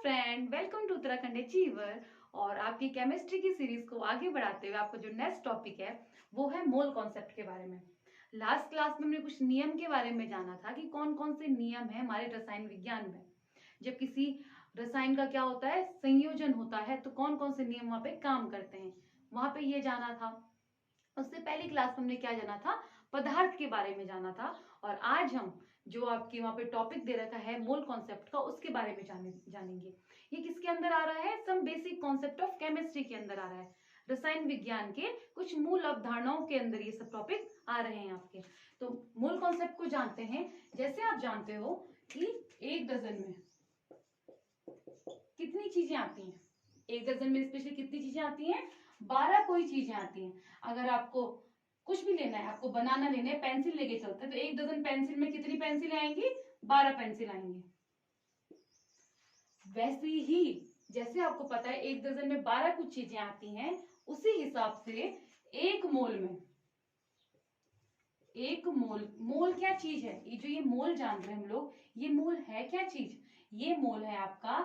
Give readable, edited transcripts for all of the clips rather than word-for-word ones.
Friend, welcome to Uttarakhand achiever. और आपकी chemistry की सीरीज को आगे बढ़ाते हुए आपका जो नेक्स्ट टॉपिक है वो है मोल कॉन्सेप्ट के बारे में। लास्ट क्लास में हमने कुछ नियम के बारे में जाना था कि कौन कौन से नियम है हमारे रसायन विज्ञान में। जब किसी रसायन का क्या होता है, संयोजन होता है, तो कौन कौन से नियम वहां पे काम करते हैं, वहां पे ये जाना था। उससे पहली क्लास में हमने क्या जाना था, पदार्थ के बारे में जाना था। और आज हम जो आपके वहां पे टॉपिक दे रखा है मोल कॉन्सेप्ट का, उसके बारे में जानेंगे। ये किसके अंदर आ रहा है, some basic concept of chemistry के अंदर आ रहा है। रसायन विज्ञान के कुछ मूल अवधारणाओं के अंदर ये सब टॉपिक आ रहे हैं आपके। तो मूल कॉन्सेप्ट को जानते हैं। जैसे आप जानते हो कि एक डजन में कितनी चीजें आती हैं, एक डजन में स्पेशली कितनी चीजें आती हैं, 12 कोई चीजें आती हैं। अगर आपको कुछ भी लेना है, आपको बनाना लेना है, पेंसिल लेके चलते हैं, तो एक डजन पेंसिल में कितनी पेंसिल आएंगी, 12 पेंसिल आएंगी। वैसे ही जैसे आपको पता है एक डजन में 12 कुछ चीजें आती हैं, उसी हिसाब से एक मोल में, एक मोल, मोल क्या चीज है, ये जो ये मोल जान रहे हैं हम लोग, ये मोल है क्या चीज, ये मोल है आपका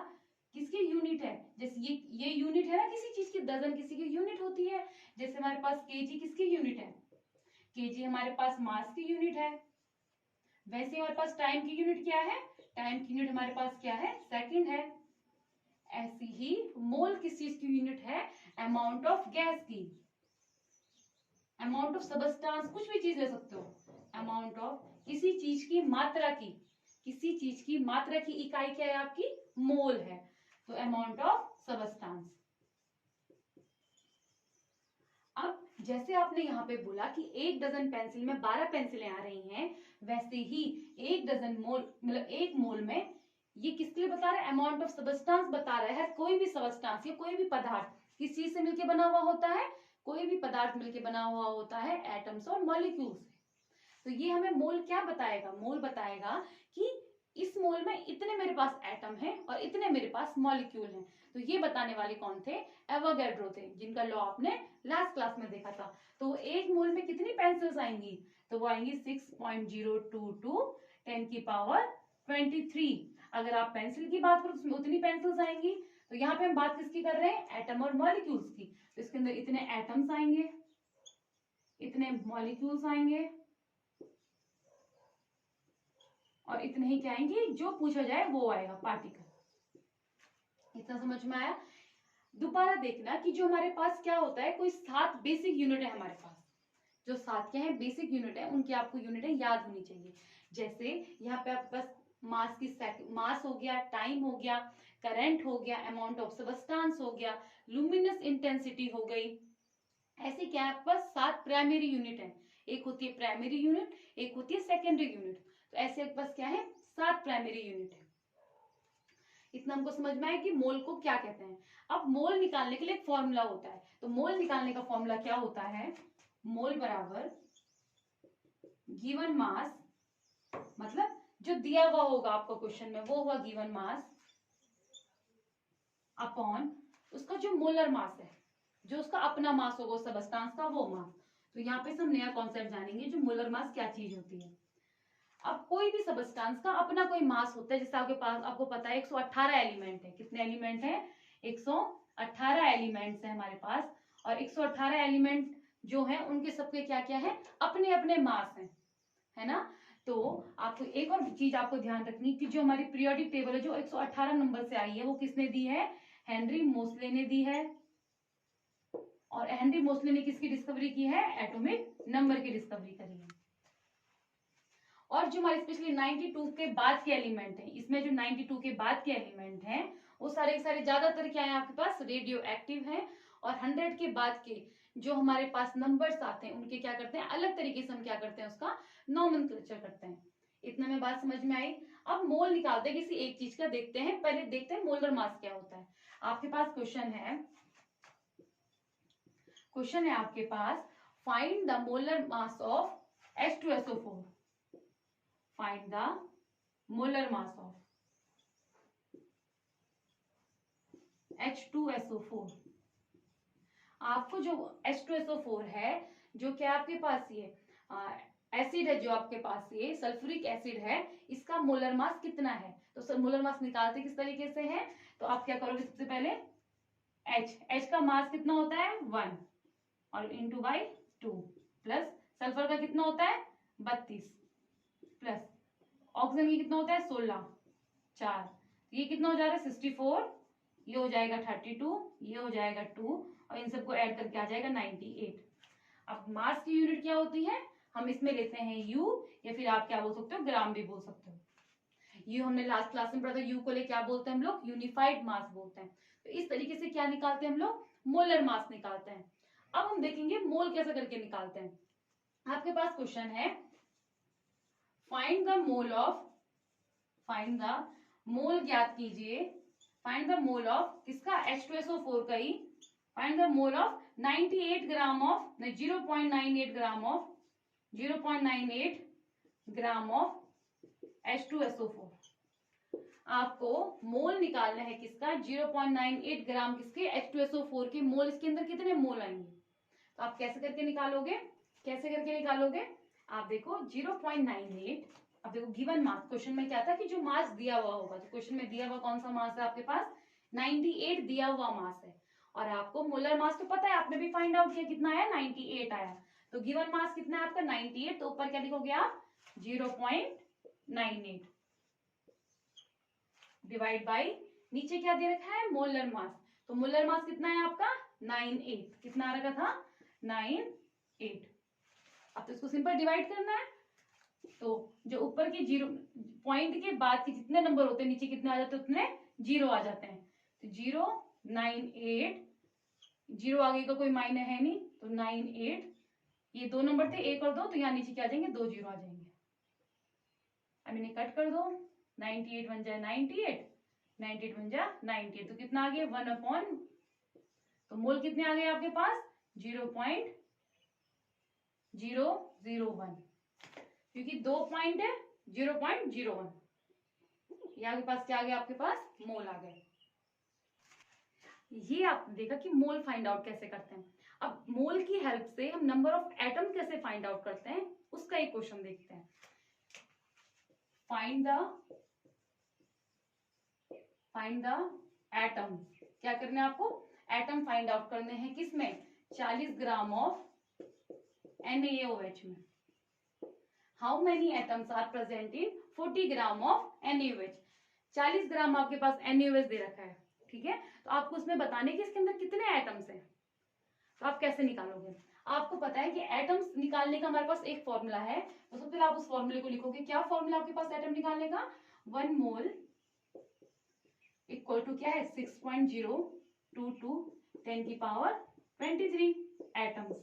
किसकी यूनिट है। जैसे ये यूनिट है ना किसी चीज की, डजन किसी की यूनिट होती है। जैसे हमारे पास केजी किसकी यूनिट है, केजी हमारे पास मास की यूनिट है। वैसे हमारे पास टाइम की यूनिट क्या है, टाइम की यूनिट हमारे पास क्या है, सेकंड है। ऐसी ही मोल किस चीज की यूनिट है, अमाउंट ऑफ गैस की, अमाउंट ऑफ सबस्टांस, कुछ भी चीज ले सकते हो, अमाउंट ऑफ किसी चीज की मात्रा की, किसी चीज की मात्रा की इकाई क्या है आपकी, मोल है। तो अमाउंट ऑफ सबस्टांस। अब जैसे आपने यहाँ पे बोला कि एक डजन पेंसिल में 12 पेंसिलें आ रही हैं, वैसे ही एक डजन मोल मतलब एक मोल में ये किसके लिए बता रहा है, अमाउंट ऑफ सबस्टांस बता रहा है। कोई भी सबस्टांस या कोई भी पदार्थ किस चीज से मिलकर बना हुआ होता है, कोई भी पदार्थ मिलकर बना हुआ होता है एटम्स और मॉलिक्यूल से। तो ये हमें मोल क्या बताएगा, मोल बताएगा कि इस मोल में इतने मेरे पास एटम है और इतने मेरे पास मॉलिक्यूल हैं। तो ये बताने वाले कौन थे, एवोगैड्रो थे, जिनका लॉ आपने लास्ट क्लास में देखा था। तो एक मोल में कितनी पेंसिल्स आएंगी, तो वो आएंगी 6.022 10 की पावर 23। अगर आप पेंसिल की बात करो तो उसमें उतनी पेंसिल्स आएंगी। तो यहाँ पे हम बात किसकी कर रहे हैं, एटम और मॉलिक्यूल्स की। तो इसके अंदर इतने एटम्स आएंगे, इतने मॉलिक्यूल्स आएंगे और इतने ही क्या आएंगे, जो पूछा जाए वो आएगा, पार्टिकल। इतना समझ में आया। दोबारा देखना कि जो हमारे पास क्या होता है, कोई 7 बेसिक यूनिट है हमारे पास। जो 7 क्या है, बेसिक यूनिट है, उनकी आपको यूनिटें याद होनी चाहिए। जैसे यहाँ पे आपके पास मास की मास हो गया, टाइम हो गया, करंट हो गया, अमाउंट ऑफ सबस्टांस हो गया, लुमिनस इंटेंसिटी हो गई। ऐसे क्या है आपके पास 7 प्राइमरी यूनिट है। एक होती है प्राइमरी यूनिट, एक होती है सेकेंडरी यूनिट। तो ऐसे आपके पास क्या है, 7 प्राइमरी यूनिट है। इतना हमको समझ में आया कि मोल को क्या कहते हैं। अब मोल निकालने के लिए एक फॉर्मूला होता है। तो मोल निकालने का फॉर्मूला क्या होता है, मोल बराबर गिवन मास, मतलब जो दिया हुआ होगा आपको क्वेश्चन में वो हुआ गिवन मास, अपॉन उसका जो मोलर मास है, जो उसका अपना मास होगा सबस्टांस का वो मास। तो यहाँ पे हम नया कॉन्सेप्ट जानेंगे, जो मोलर मास क्या चीज होती है। अब कोई भी सबस्टांस का अपना कोई मास होता है। जैसे आपके पास आपको पता है 118 एलिमेंट है, कितने एलिमेंट है, 118 एलिमेंट्स है हमारे पास। और 118 एलिमेंट जो है उनके सबके क्या क्या है, अपने अपने मास है ना। तो आपको एक और चीज आपको ध्यान रखनी कि जो हमारी पीरियोडिक टेबल है जो 118 नंबर से आई है, वो किसने दी है, हेनरी मोसले ने दी है। और हेनरी मोसले ने किसकी डिस्कवरी की है, एटॉमिक नंबर की डिस्कवरी करी है। और जो हमारे स्पेशली 92 के बाद के एलिमेंट हैं, इसमें जो 92 के बाद के एलिमेंट हैं वो सारे सारे ज्यादातर क्या है आपके पास, रेडियो एक्टिव है। और 100 के बाद के जो हमारे पास नंबर्स आते हैं उनके क्या करते हैं, अलग तरीके से हम क्या करते हैं, उसका नॉमेनक्लेचर करते हैं। इतना में बात समझ में आई। अब मोल निकालते हैं किसी एक चीज का, देखते हैं, पहले देखते हैं मोलर मास क्या होता है। आपके पास क्वेश्चन है आपके पास, find the molar mass of H2SO4। Find the molar mass of H2SO4। आपको जो H2SO4 है, जो क्या आपके पास ये एसिड है जो आपके पास, ये सल्फ्यूरिक एसिड है, इसका मोलर मास कितना है। तो मोलर मास निकालते किस तरीके से है, तो आप क्या करोगे, सबसे पहले H का मास कितना होता है 1 और इंटू बाई 2, प्लस सल्फर का कितना होता है 32, प्लस ऑक्सीजन की कितना होता है 16, 4, ये कितना हो जा रहा है 64, ये हो जाएगा 32, ये हो जाएगा 2 और इन सबको ऐड करके आ जाएगा 98। अब मास की यूनिट क्या होती है, हम इसमें लेते हैं यू, या फिर आप क्या बोल सकते हो ग्राम भी बोल सकते हो। यू हमने लास्ट क्लास में पढ़ा था, यू को ले क्या बोलते हैं हम लोग, यूनिफाइड मास बोलते हैं। तो इस तरीके से क्या निकालते हैं हम लोग, मोलर मास निकालते हैं। अब हम देखेंगे मोल कैसे करके निकालते हैं। आपके पास क्वेश्चन है, फाइंड द मोल ज्ञात कीजिए, फाइंड द मोल ऑफ किसका H2SO4 का ही, find the mole of 98 gram of 0.98 gram of H2SO4। आपको मोल निकालना है किसका, 0.98 ग्राम किसके H2SO4 के मोल, इसके अंदर कितने मोल आएंगे। तो आप कैसे करके निकालोगे, आप देखो 0.98, अब देखो गिवन मास, क्वेश्चन में क्या था कि जो मास दिया हुआ होगा, तो क्वेश्चन में दिया हुआ कौन सा मास है आपके पास, 98 दिया हुआ मास है, और आपको मोलर मास तो पता है, आपने भी फाइंड आउट किया कितना आया 98 आया। तो गिवन मास कितना है आपका 98, तो ऊपर क्या लिखोगे आप 0.98 डिवाइड बाई नीचे क्या दे रखा है मोलर मास, तो मोलर मास कितना है आपका 98, कितना आ रखा था 98। अब तो इसको सिंपल डिवाइड करना है, तो जो ऊपर के 0 पॉइंट के बाद के जितने नंबर होते हैं नीचे कितने आ जाते हैं, उतने 0 आ जाते हैं। तो 098, 0 आगे का कोई मायने है नहीं, तो 98, ये 2 नंबर थे 1 और 2, तो यहाँ नीचे क्या आ जाएंगे 2 0 आ जाएंगे। अब इन्हें कट कर दो, 98 बन जाए 98, 98 बन जाए 98, तो कितना आ गया 1/, तो मोल कितने आ गए आपके पास 0.001, क्योंकि 2 पॉइंट है 0.01, ये आपके पास क्या आ गया, आपके पास मोल आ गए। ये आपने देखा कि मोल फाइंड आउट कैसे करते हैं। अब मोल की हेल्प से हम नंबर ऑफ एटम कैसे फाइंड आउट करते हैं, उसका एक क्वेश्चन देखते हैं। फाइंड द एटम, क्या करना है आपको, एटम फाइंड आउट करने हैं किसमें, 40 ग्राम ऑफ NaOH में। How many atoms are present in 40 gram of NaOH। 40 gram आपके पास NaOH दे रखा है, ठीक है, तो आपको उसमें बताने कि इसके अंदर कितने एटम्स हैं। तो आप कैसे निकालोगे, आपको पता है कि एटम्स निकालने का हमारे पास एक फॉर्मूला है, तो सबसे पहले आप उस फॉर्मूले को लिखोगे। क्या फॉर्मूला आपके पास एटम निकालने का, 1 मोल इक्वल टू क्या है 6.022 10 की पावर 23 एटम्स,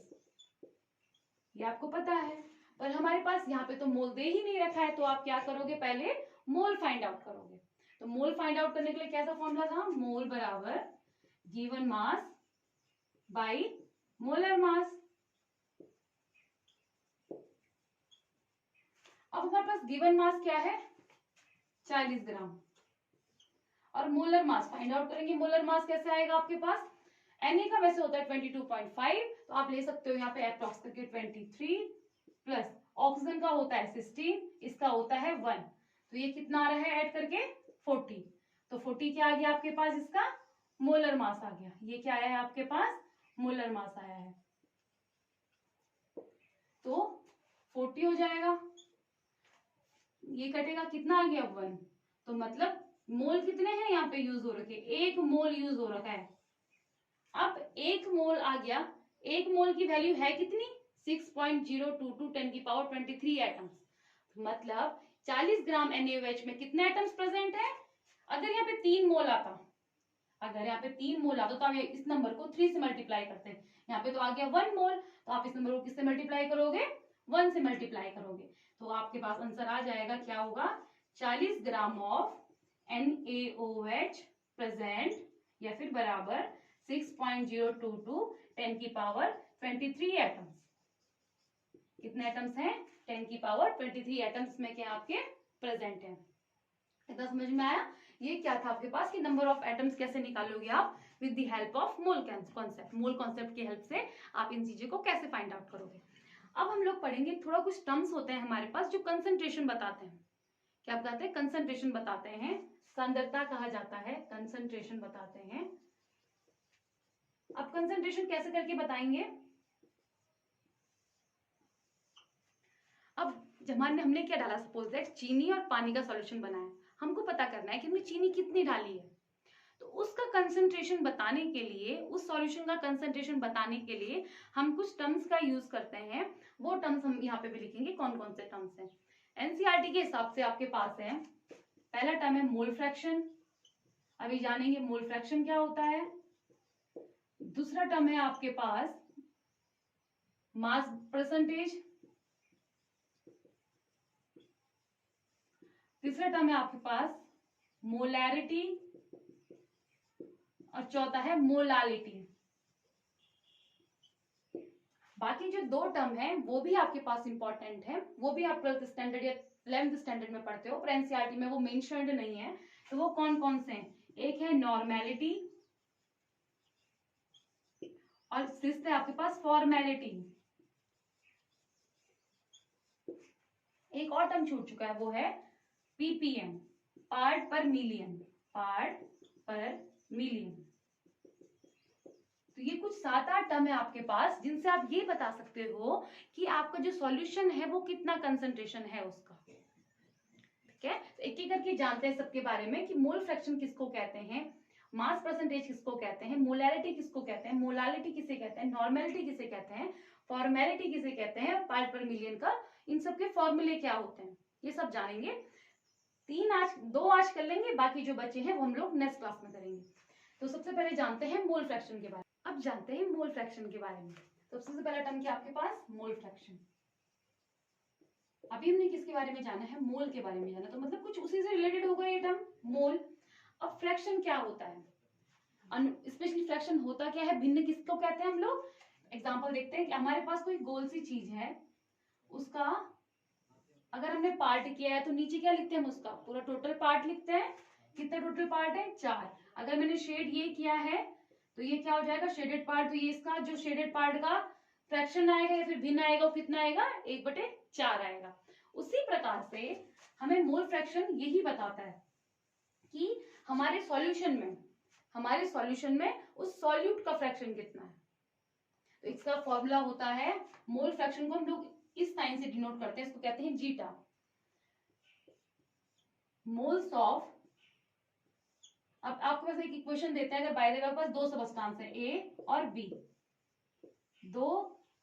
ये आपको पता है। पर हमारे पास यहाँ पे तो मोल दे ही नहीं रखा है, तो आप क्या करोगे, पहले मोल फाइंड आउट करोगे। तो मोल फाइंड आउट करने के लिए कैसा फॉर्मूला था, मोल बराबर given mass by molar mass. अब हमारे पास गिवन मास क्या है 40 ग्राम, और मोलर मास फाइंड आउट करेंगे। मोलर मास कैसे आएगा आपके पास, Na का वैसे होता है 22.5, तो आप ले सकते हो यहाँ पे अप्रॉक्स करके 23, प्लस ऑक्सीजन का होता है 16, इसका होता है 1, तो ये कितना आ रहा है ऐड करके 40, तो 40 क्या आ गया आपके पास, इसका मोलर मास आ गया। ये क्या आया है आपके पास, मोलर मास आया है, तो 40 हो जाएगा, ये कटेगा कितना आ गया 1, तो मतलब मोल कितने हैं यहाँ पे यूज हो रखे, 1 मोल यूज हो रखा है। अब 1 मोल आ गया, 1 मोल की वैल्यू है कितनी 6.022 10 की पावर 23 एटम्स, मतलब 40 ग्राम NaOH में कितने एटम्स प्रेजेंट है। अगर यहाँ पे 3 मोल आता, तो आप इस नंबर को 3 से मल्टीप्लाई करते हैं, यहाँ पे तो आ गया 1 मोल, तो आप इस नंबर को किससे मल्टीप्लाई करोगे, 1 से मल्टीप्लाई करोगे, तो आपके पास आंसर आ जाएगा, क्या होगा 40 ग्राम ऑफ NaOH प्रेजेंट, या फिर बराबर 6.022 10 की पावर 23 एटम्स। कितने एटम्स हैं 10 की पावर 23 एटम्स में क्या आपके प्रेजेंट है। इतना समझ में आया। ये क्या था आपके पास कि नंबर ऑफ एटम्स कैसे निकालोगे आप, with the help of mole concept. Mole concept की हेल्प से आप इन चीजों को कैसे फाइंड आउट करोगे। अब हम लोग पढ़ेंगे थोड़ा कुछ टर्म्स होते हैं हमारे पास जो कंसंट्रेशन बताते हैं। क्या बताते हैं? कंसंट्रेशन बताते हैं, सांद्रता कहा जाता है, कंसंट्रेशन बताते हैं। अब कंसंट्रेशन कैसे करके बताएंगे? अब हमने क्या डाला, सपोज दैट चीनी और पानी का सॉल्यूशन बनाया, हमको पता करना है कि हमने चीनी कितनी डाली है। तो उसका कंसंट्रेशन बताने के लिए, उस सॉल्यूशन का कंसंट्रेशन बताने के लिए हम कुछ टर्म्स का यूज करते हैं। वो टर्म्स हम यहाँ पे भी लिखेंगे, कौन कौन से टर्म्स हैं। एनसीईआरटी के हिसाब से आपके पास है, पहला टर्म है मोल फ्रैक्शन, अभी जानेंगे मोल फ्रैक्शन क्या होता है। दूसरा टर्म है आपके पास मास परसेंटेज, तीसरा टर्म है आपके पास मोलैरिटी, और चौथा है मोलालिटी। बाकी जो दो टर्म है वो भी आपके पास इंपॉर्टेंट है, वो भी आप 12th स्टैंडर्ड या 11th स्टैंडर्ड में पढ़ते हो, पर एनसीईआरटी में वो मेंशन्ड नहीं है। तो वो कौन कौन से हैं? एक है नॉर्मेलिटी, और सिक्स्थ है आपके पास फॉर्मेलिटी। एक और टर्म छूट चुका है, वो है पीपीएम, पार्ट पर मिलियन, पार्ट पर मिलियन। तो ये कुछ 7-8 टर्म है आपके पास जिनसे आप ये बता सकते हो कि आपका जो सॉल्यूशन है वो कितना कंसंट्रेशन है उसका। ठीक है, तो एक एक करके जानते हैं सबके बारे में कि मोल फ्रैक्शन किसको कहते हैं, मास परसेंटेज किसको कहते हैं, मोलैरिटी किसको कहते हैं, मोलालिटी किसे कहते हैं, नॉर्मेलिटी किसे कहते हैं, फॉर्मेलिटी किसे कहते हैं, पार्ट पर मिलियन का इन सबके फॉर्मूले क्या होते हैं, ये सब जानेंगे। 2 आज कर लेंगे, बाकी जो बचे हैं वो हम लोग नेक्स्ट क्लास में करेंगे। तो सबसे पहले जानते हैं मोल फ्रैक्शन के बारे में। अब जानते हैं मोल फ्रैक्शन के बारे में। तो सबसे पहला टर्म क्या आपके पास, मोल फ्रैक्शन। अभी हमने किसके बारे में जाना है, मोल के बारे में जाना, तो मतलब कुछ उसी से रिलेटेड होगा ये टर्म मोल। अब फ्रैक्शन क्या होता है, स्पेशली फ्रैक्शन होता क्या है, भिन्न किसको कहते हैं हम लोग। एग्जांपल देखते हैं कि हमारे पास कोई गोल सी चीज है, उसका अगर हमने पार्ट किया है तो नीचे क्या लिखते हैं हम, उसका पूरा टोटल पार्ट लिखते हैं। कितने टोटल पार्ट है, 4। अगर मैंने शेड ये किया है तो ये क्या हो जाएगा, शेडेड पार्ट। तो ये इसका जो शेडेड पार्ट का फ्रैक्शन आएगा या फिर भिन्न आएगा, वो कितना आएगा, 1/4 आएगा। उसी प्रकार से हमें मोल फ्रैक्शन यही बताता है कि हमारे सॉल्यूशन में उस सॉल्यूट का फ्रैक्शन कितना है। तो इसका फॉर्मूला होता है, मोल फ्रैक्शन को हम लोग इस साइन से डिनोट करते हैं, इसको कहते हैं जीटा। मोल्स ऑफ, अब आपके पास एक इक्वेशन देते हैं, अगर बाय द वे आपके पास 2 सबस्टांस है ए और बी, 2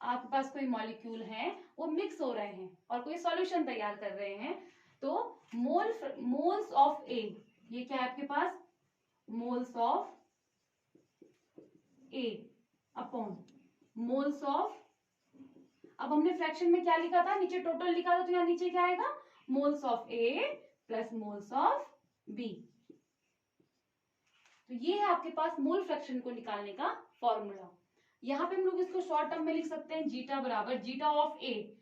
आपके पास कोई मॉलिक्यूल है, वो मिक्स हो रहे हैं और कोई सॉल्यूशन तैयार कर रहे हैं, तो मोल्स ऑफ ए, ये क्या है आपके पास, moles of A upon moles of, अब हमने फ्रैक्शन में क्या लिखा था, नीचे टोटल लिखा था, तो यहाँ नीचे क्या आएगा, moles of A plus moles of B. तो ये है आपके पास मोल फ्रैक्शन को निकालने का फॉर्मूला। यहाँ पे हम लोग इसको शॉर्ट टर्म में लिख सकते हैं, जीटा बराबर जीटा ऑफ ए,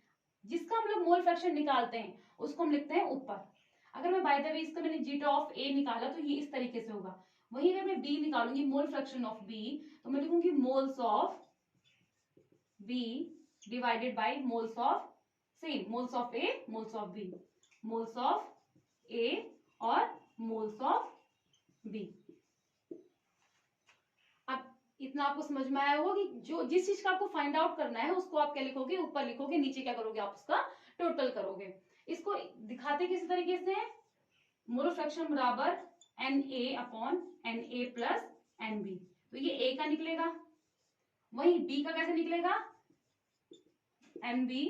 जिसका हम लोग मोल फ्रैक्शन निकालते हैं उसको हम लिखते हैं ऊपर। अगर मैं बाय द वे इसका मैंने जीटा ऑफ ए निकाला तो ये इस तरीके से होगा। वहीं अगर मैं बी निकालूंगी, मोल फ्रैक्शन ऑफ बी, तो मैं लिखूंगी moles of B divided by moles of same, moles of A moles of B, moles of A और मोल्स ऑफ बी। अब इतना आपको समझ में आया होगा कि जो जिस चीज का आपको फाइंड आउट करना है उसको आप क्या लिखोगे, ऊपर लिखोगे, नीचे क्या करोगे, आप उसका टोटल करोगे। इसको दिखाते किस तरीके से, मोल फ्रैक्शन बराबर Na upon Na plus Nb, तो ये ए का निकलेगा, वही बी का कैसे निकलेगा, Nb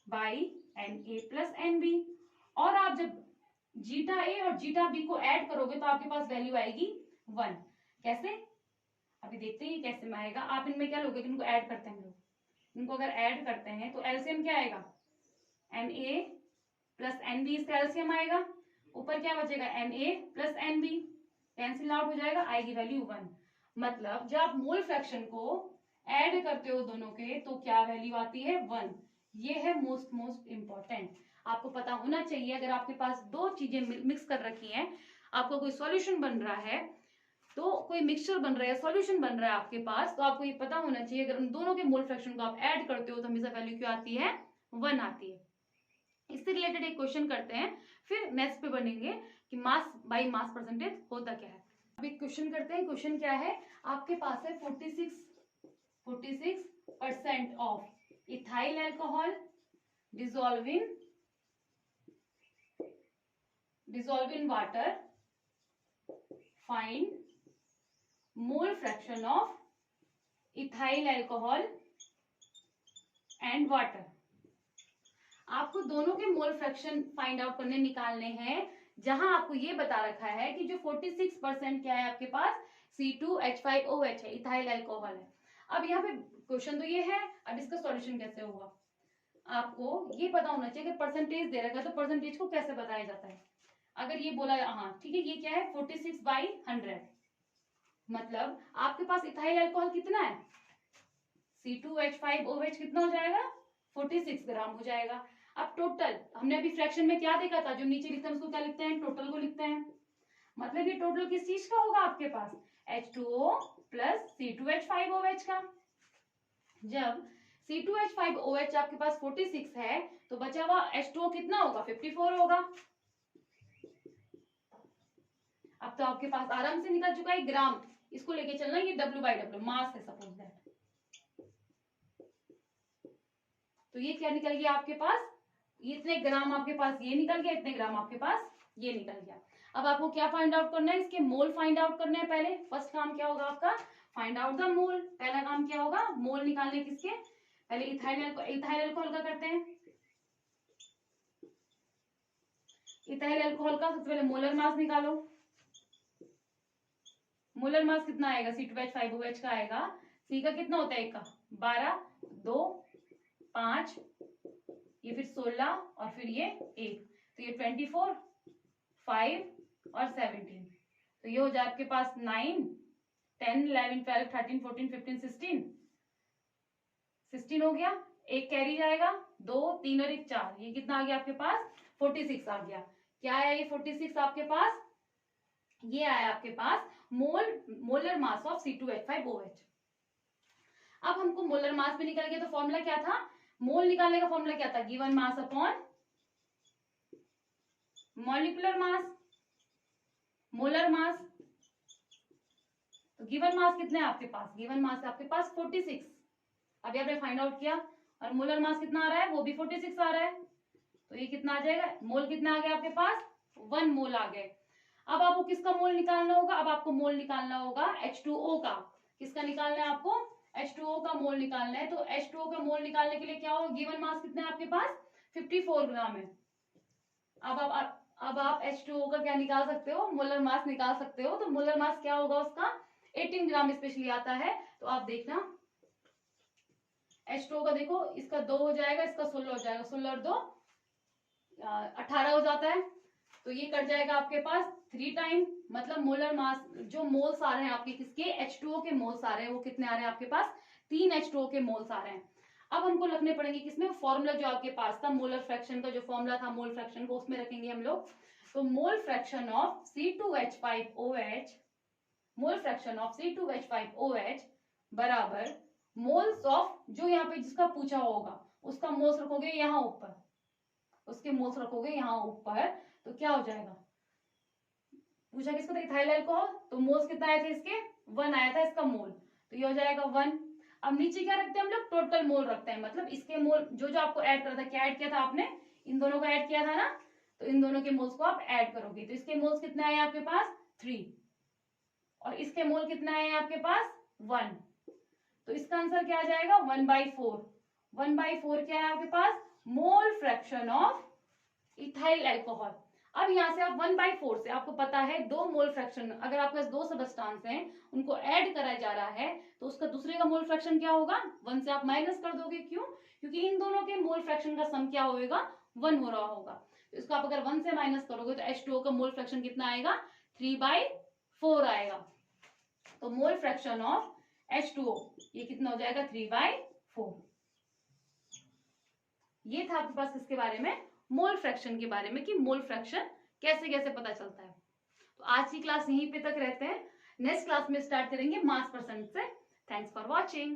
by Na plus Nb। और आप जब जीटा ए और जीटा बी को ऐड करोगे तो आपके पास वैल्यू आएगी 1। कैसे, अभी देखते हैं ये कैसे में आएगा। आप इनमें क्या लोगे, इनको ऐड करते हैं हम लोग, इनको अगर ऐड करते हैं तो एलसीएम क्या आएगा, Na प्लस Nb, इसका एलसीएम आएगा, ऊपर क्या बचेगा, Na plus Nb, cancel out हो जाएगा, आएगी वैल्यू 1। मतलब जब आप मोल फ्रैक्शन को ऐड करते हो दोनों के तो क्या वैल्यू आती है, 1। ये है मोस्ट इंपॉर्टेंट, आपको पता होना चाहिए। अगर आपके पास 2 चीजें मिक्स कर रखी हैं, आपको कोई सॉल्यूशन बन रहा है, तो कोई मिक्सचर बन रहा है, सॉल्यूशन बन रहा है आपके पास, तो आपको ये पता होना चाहिए अगर उन दोनों के मोल फ्रैक्शन को आप ऐड करते हो तो हमेशा वैल्यू क्या आती है, 1 आती है। इससे रिलेटेड एक क्वेश्चन करते हैं, फिर नेक्स्ट पे बनेंगे कि मास बाय मास परसेंटेज होता क्या है। अभी क्वेश्चन करते हैं। क्वेश्चन क्या है, आपके पास है 46% of ethyl alcohol dissolve in water, find mole fraction of ethyl alcohol and water। आपको दोनों के मोल फ्रैक्शन फाइंड आउट करने निकालने हैं, जहां आपको ये बता रखा है कि जो 46% क्या है आपके पास, C2H5OH है, इथाइल अल्कोहल है। अब यहाँ पे क्वेश्चन तो ये है, अब इसका सॉल्यूशन कैसे होगा, आपको ये पता होना चाहिए कि परसेंटेज दे रखा है तो परसेंटेज को कैसे बताया जाता है। अगर ये बोला, हाँ ठीक है, ये क्या है 46/100, मतलब आपके पास इथाइल अल्कोहल कितना है, C2H5OH कितना हो जाएगा, 46 ग्राम हो जाएगा। अब टोटल हमने अभी फ्रैक्शन में क्या देखा था, जो नीचे लिखते हैं उसको क्या लिखते हैं, टोटल को लिखते हैं। मतलब ये टोटल किस चीज का होगा आपके पास, H2O प्लस C2H5OH का। जब C2H5OH आपके पास 46 है तो बचा हुआ H2O कितना होगा, 54 होगा। अब तो आपके पास आराम से निकल चुका है ग्राम, इसको लेके चलना, ये W/W मास है सपोज दैट। तो ये क्या निकल गया आपके पास, ये इतने ग्राम आपके पास ये निकल गया, इतने ग्राम आपके पास ये निकल गया। अब आपको क्या फाइंड आउट करना है, इसके मोल फाइंड आउट करने हैं। पहले फर्स्ट काम क्या होगा आपका, फाइंड आउट द मोल। पहला काम क्या होगा, मोल निकालने किसके, पहले इथाइल अल्कोहल का करते हैं। इथाइल अल्कोहल का सबसे पहले मोलर मास निकालो। मोलर मास कितना आएगा, C2H5OH का आएगा, C का कितना होता है, एक का 12, 2, 5, ये फिर 16 और फिर ये 1, तो ये 24, 5 और 17, तो ये हो जाए आपके पास 9, 10, 11, 12, 13, 14, 15, 16 हो गया। एक कैरी जाएगा, 2, 3 और 1 4, ये कितना आ गया आपके पास, 46 आ गया। क्या आया ये 46 आपके पास, ये आया आपके पास मोलर मास ऑफ C2H5OH। अब हमको मोलर मास भी निकल गया, तो फॉर्मूला क्या था, मोल निकालने का फॉर्मूला क्या था, given mass upon molecular mass, molar mass. तो गिवन मास कितने हैं आपके पास, गिवन मास आपके पास 46, अभी आपने फाइंड आउट किया, और मोलर मास कितना आ रहा है, वो भी 46 आ रहा है, तो ये कितना आ जाएगा, मोल कितना आ गया आपके पास, 1 मोल आ गए। अब आपको किसका मोल निकालना होगा, अब आपको मोल निकालना होगा H2O का। किसका निकालना है आपको, H2O का मोल निकालना है। तो H2O का मोल निकालने के लिए क्या होगा, गिवन मास कितना है आपके पास, 54 ग्राम है। अब आप H2O का क्या निकाल सकते हो, मोलर मास निकाल सकते हो। तो मोलर मास क्या होगा उसका, 18 ग्राम स्पेशली आता है। तो आप देखना H2O का, देखो इसका 2 हो जाएगा, इसका 16 हो जाएगा, 16 और 2 18 हो जाता है। तो ये कट जाएगा आपके पास 3 टाइम, मतलब मोलर मास जो मोल्स आ रहे हैं आपके किसके, H2O के मोल्स आ रहे हैं, वो कितने आ रहे हैं आपके पास, 3 H2O के मोल्स आ रहे हैं। अब हमको रखने पड़ेंगे किसमें, फॉर्मूला जो आपके पास था मोलर फ्रैक्शन का, जो फॉर्मूला था मोल फ्रैक्शन को, उसमें रखेंगे हम लोग। तो मोल fraction of C2H5OH, mole fraction of C2H5OH बराबर मोल्स ऑफ, जो यहाँ पे जिसका पूछा होगा उसका मोल्स रखोगे यहाँ ऊपर, उसके मोल्स रखोगे यहाँ ऊपर, तो क्या हो जाएगा, पूछा किसको था, इथाइल अल्कोहल, तो मोल्स कितना आए थे इसके, 1 आया था इसका मोल, तो ये हो जाएगा 1। अब नीचे क्या रखते हैं हम लोग, टोटल मोल रखते हैं, मतलब इसके मोल जो जो आपको ऐड करना था, क्या ऐड किया था आपने, इन दोनों को ऐड किया था ना, तो इन दोनों के मोल्स को आप ऐड करोगे, तो इसके मोल्स कितने आए आपके पास, 3, और इसके मोल कितना है आपके पास, 1, तो इसका आंसर क्या आ जाएगा, 1/4। 1/4 क्या है आपके पास, mole fraction of ethyl alcohol. अब यहाँ से आप 1/4 से, आपको पता है 2 मोल फ्रैक्शन, अगर आपके पास 2 सबस्टांस हैं उनको ऐड करा जा रहा है, तो उसका दूसरे का मोल फ्रैक्शन क्या होगा, 1 से आप माइनस कर दोगे। क्यों, क्योंकि इन दोनों के मोल फ्रैक्शन का सम क्या होगा, 1 हो रहा होगा। तो इसको आप अगर 1 से माइनस करोगे तो H2O का मोल फ्रैक्शन कितना आएगा, 3/4 आएगा। तो मोल फ्रैक्शन ऑफ H2O ये कितना हो जाएगा, 3/4। ये था आपके पास किसके बारे में, मोल फ्रैक्शन के बारे में, कि मोल फ्रैक्शन कैसे कैसे पता चलता है। तो आज की क्लास यहीं पे तक रहते हैं। नेक्स्ट क्लास में स्टार्ट करेंगे मास परसेंट से। Thanks for watching.